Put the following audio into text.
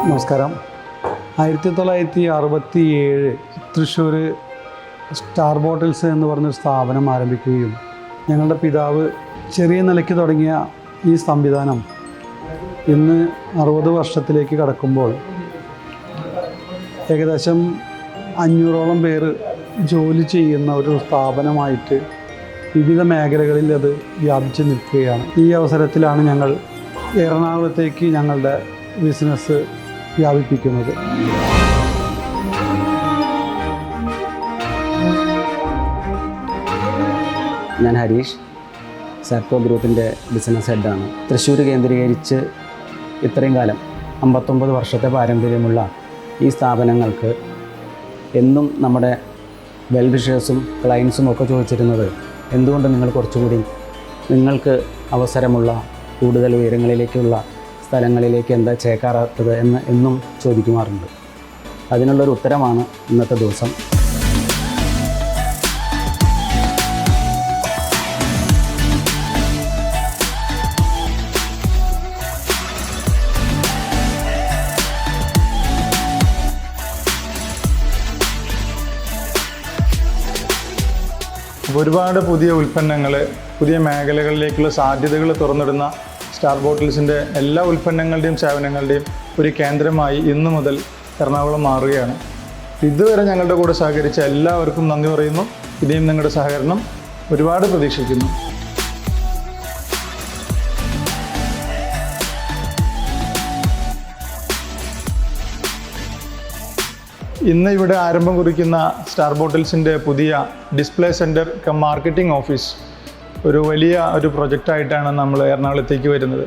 നമസ്കാരം. 1967 Thrissur star bottles എന്ന് പറഞ്ഞൊരു സ്ഥാപനം ആരംഭിക്കുകയും ഞങ്ങളുടെ പിതാവ് ചെറിയ നിലയ്ക്ക് തുടങ്ങിയ ഈ സംവിധാനം ഇന്ന് 60 വർഷത്തിലേക്ക് കടക്കുമ്പോൾ ഏകദേശം 500ഓളം പേര് ജോലി ചെയ്യുന്ന ഒരു സ്ഥാപനമായിട്ട് വിവിധ മേഖലകളിൽ അത് വ്യാപിച്ചു നിൽക്കുകയാണ്. ഈ അവസരത്തിലാണ് ഞങ്ങൾ എറണാകുളത്തേക്ക് ഞങ്ങളുടെ ബിസിനസ് വ്യാപിപ്പിക്കുന്നത്. ഞാൻ ഹരീഷ്, സാപ്കോ ഗ്രൂപ്പിൻ്റെ ബിസിനസ് ഹെഡാണ്. തൃശ്ശൂർ കേന്ദ്രീകരിച്ച് ഇത്രയും കാലം 59 വർഷത്തെ പാരമ്പര്യമുള്ള ഈ സ്ഥാപനങ്ങൾക്ക് എന്നും നമ്മുടെ വെൽവിഷേഴ്സും ക്ലയൻസും ഒക്കെ ചോദിച്ചിരുന്നത് എന്തുകൊണ്ട് നിങ്ങൾ കുറച്ചുകൂടി നിങ്ങൾക്ക് അവസരമുള്ള കൂടുതൽ ഉയരങ്ങളിലേക്കുള്ള സ്ഥലങ്ങളിലേക്ക് എന്താ ചേക്കാറാത്തത് എന്ന് എന്നും ചോദിക്കുമാറുണ്ട്. അതിനുള്ളൊരു ഉത്തരമാണ് ഇന്നത്തെ ദിവസം. ഒരുപാട് പുതിയ ഉൽപ്പന്നങ്ങൾ, പുതിയ മേഖലകളിലേക്കുള്ള സാധ്യതകൾ തുറന്നിടുന്ന സ്റ്റാർ ബോട്ടിൽസിൻ്റെ എല്ലാ ഉൽപ്പന്നങ്ങളുടെയും സേവനങ്ങളുടെയും ഒരു കേന്ദ്രമായി ഇന്നു മുതൽ എറണാകുളം മാറുകയാണ്. ഇതുവരെ ഞങ്ങളുടെ കൂടെ സഹകരിച്ച എല്ലാവർക്കും നന്ദി പറയുന്നു. ഇനിയും നിങ്ങളുടെ സഹകരണം ഒരുപാട് പ്രതീക്ഷിക്കുന്നു. ഇന്ന് ഇവിടെ ആരംഭം കുറിക്കുന്ന സ്റ്റാർ ബോട്ടിൽസിൻ്റെ പുതിയ display centre cum marketing office ഒരു വലിയ പ്രൊജക്റ്റായിട്ടാണ് നമ്മൾ എറണാകുളത്തേക്ക് വരുന്നത്.